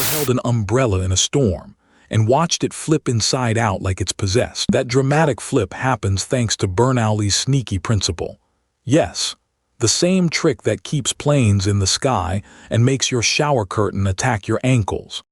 held an umbrella in a storm and watched it flip inside out like it's possessed. That dramatic flip happens thanks to Bernoulli's sneaky principle. Yes, the same trick that keeps planes in the sky and makes your shower curtain attack your ankles.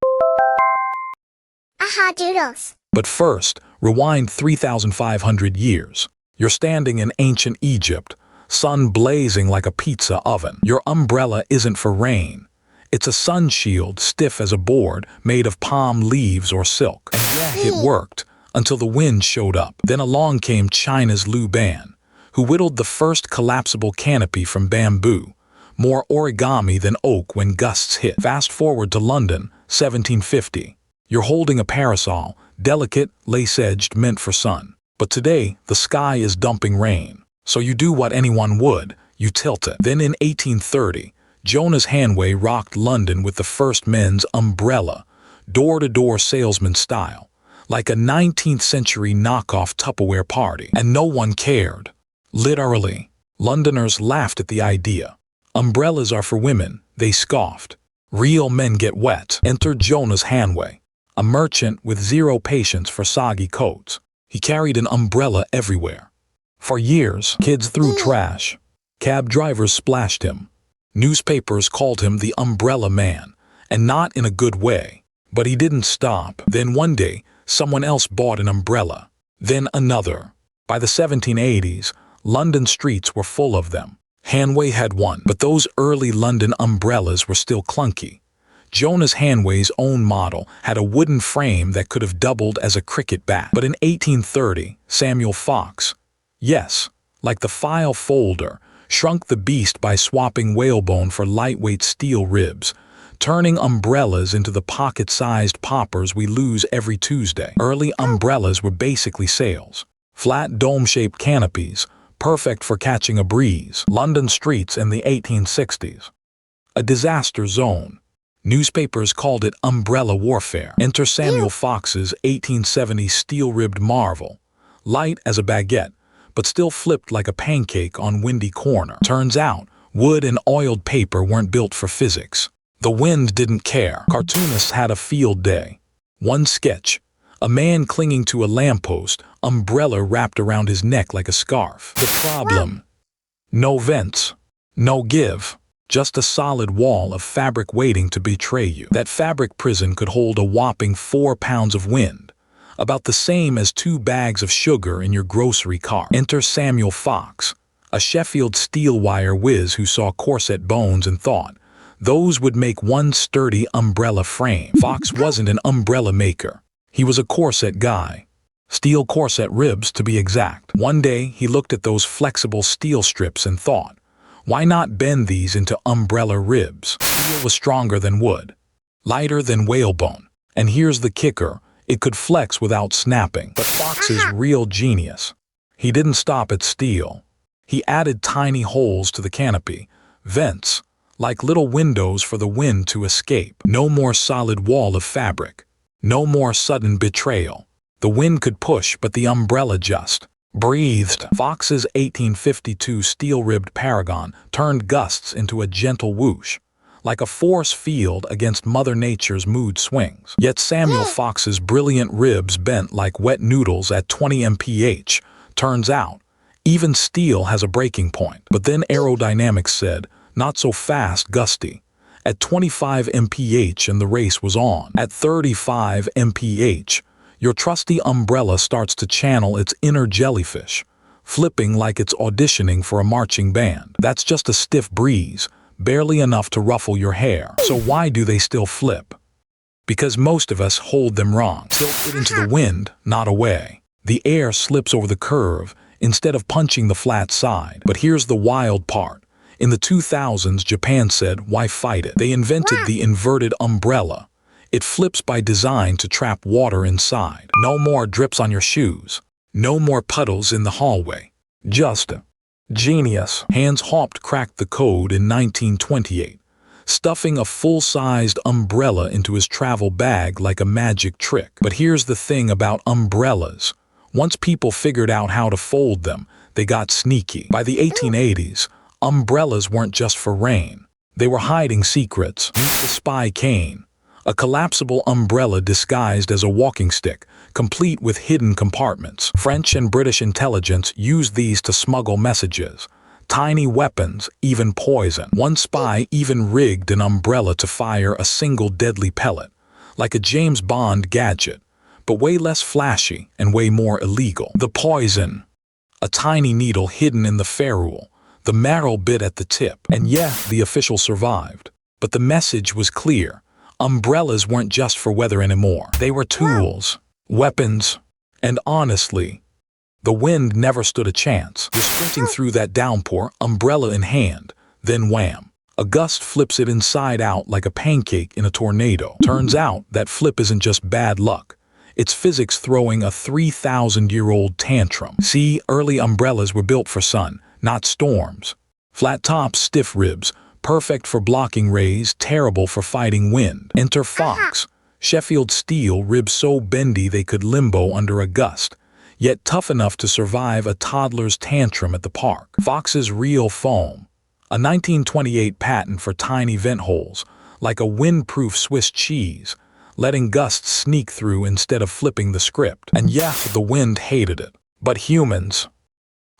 Aha, Doodles. But first, rewind 3,500 years. You're standing in ancient Egypt, sun blazing like a pizza oven. Your umbrella isn't for rain. It's a sun shield stiff as a board made of palm leaves or silk. And yeah, it worked until the wind showed up. Then along came China's Liu Ban, who whittled the first collapsible canopy from bamboo, more origami than oak when gusts hit. Fast forward to London, 1750. You're holding a parasol, delicate, lace-edged, meant for sun. But today, the sky is dumping rain. So you do what anyone would, you tilt it. Then in 1830, Jonas Hanway rocked London with the first men's umbrella, door-to-door salesman style, like a 19th century knockoff Tupperware party. And no one cared. Literally. Londoners laughed at the idea. Umbrellas are for women, they scoffed. Real men get wet. Enter Jonas Hanway, a merchant with zero patience for soggy coats. He carried an umbrella everywhere. For years, kids threw trash. Cab drivers splashed him. Newspapers called him the Umbrella Man, and not in a good way. But he didn't stop. Then one day, someone else bought an umbrella. Then another. By the 1780s, London streets were full of them. Hanway had one, but those early London umbrellas were still clunky. Jonas Hanway's own model had a wooden frame that could have doubled as a cricket bat. But in 1830, Samuel Fox, yes, like the file folder, shrunk the beast by swapping whalebone for lightweight steel ribs, turning umbrellas into the pocket-sized poppers we lose every Tuesday. Early umbrellas were basically sails. Flat dome-shaped canopies, perfect for catching a breeze. London streets in the 1860s. A disaster zone. Newspapers called it umbrella warfare. Enter Samuel Fox's 1870 steel-ribbed marvel, light as a baguette, but still flipped like a pancake on windy corner. Turns out, wood and oiled paper weren't built for physics. The wind didn't care. Cartoonists had a field day. One sketch, a man clinging to a lamppost, umbrella wrapped around his neck like a scarf. The problem? No vents, no give, just a solid wall of fabric waiting to betray you. That fabric prison could hold a whopping 4 pounds of wind, about the same as 2 bags of sugar in your grocery cart. Enter Samuel Fox, a Sheffield steel wire whiz who saw corset bones and thought, those would make one sturdy umbrella frame. Fox wasn't an umbrella maker. He was a corset guy. Steel corset ribs, to be exact. One day, he looked at those flexible steel strips and thought, why not bend these into umbrella ribs? Steel was stronger than wood, lighter than whalebone. And here's the kicker. It could flex without snapping. But Fox's real genius. He didn't stop at steel. He added tiny holes to the canopy, vents, like little windows for the wind to escape. No more solid wall of fabric. No more sudden betrayal. The wind could push, but the umbrella just breathed. Fox's 1852 steel-ribbed Paragon turned gusts into a gentle whoosh, like a force field against Mother Nature's mood swings. Yet Samuel Fox's brilliant ribs bent like wet noodles at 20 mph. Turns out, even steel has a breaking point. But then aerodynamics said, not so fast, Gusty. At 25 mph and the race was on. At 35 mph, your trusty umbrella starts to channel its inner jellyfish, flipping like it's auditioning for a marching band. That's just a stiff breeze, barely enough to ruffle your hair. So why do they still flip? Because most of us hold them wrong. Tilt it into the wind, not away. The air slips over the curve instead of punching the flat side. But here's the wild part. In the 2000s, Japan said, why fight it? They invented the inverted umbrella. It flips by design to trap water inside. No more drips on your shoes. No more puddles in the hallway. Just genius. Hans Haupt cracked the code in 1928, stuffing a full-sized umbrella into his travel bag like a magic trick. But here's the thing about umbrellas. Once people figured out how to fold them, they got sneaky. By the 1880s, umbrellas weren't just for rain. They were hiding secrets. Meet the spy cane, A collapsible umbrella disguised as a walking stick, complete with hidden compartments. French and British intelligence used these to smuggle messages. Tiny weapons, even poison. One spy even rigged an umbrella to fire a single deadly pellet, like a James Bond gadget, but way less flashy and way more illegal. The poison. A tiny needle hidden in the ferrule, the marrow bit at the tip. And yeah, the official survived. But the message was clear. Umbrellas weren't just for weather anymore. They were tools, weapons, and honestly, the wind never stood a chance. You're sprinting through that downpour, umbrella in hand, then wham. A gust flips it inside out like a pancake in a tornado. Turns out that flip isn't just bad luck. It's physics throwing a 3,000-year-old tantrum. See, early umbrellas were built for sun, not storms. Flat tops, stiff ribs, perfect for blocking rays, terrible for fighting wind. Enter Fox. Sheffield steel, ribs so bendy they could limbo under a gust, yet tough enough to survive a toddler's tantrum at the park. Fox's real foam. A 1928 patent for tiny vent holes, like a windproof Swiss cheese, letting gusts sneak through instead of flipping the script. And yeah, the wind hated it. But humans,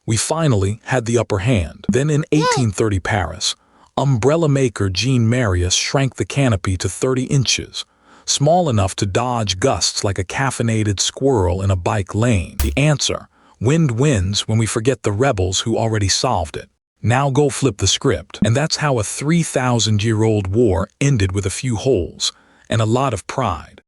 we finally had the upper hand. Then in 1830 Paris, umbrella maker Jean Marius shrank the canopy to 30 inches, small enough to dodge gusts like a caffeinated squirrel in a bike lane. The answer: wind wins when we forget the rebels who already solved it. Now go flip the script. And that's how a 3,000-year-old war ended with a few holes and a lot of pride.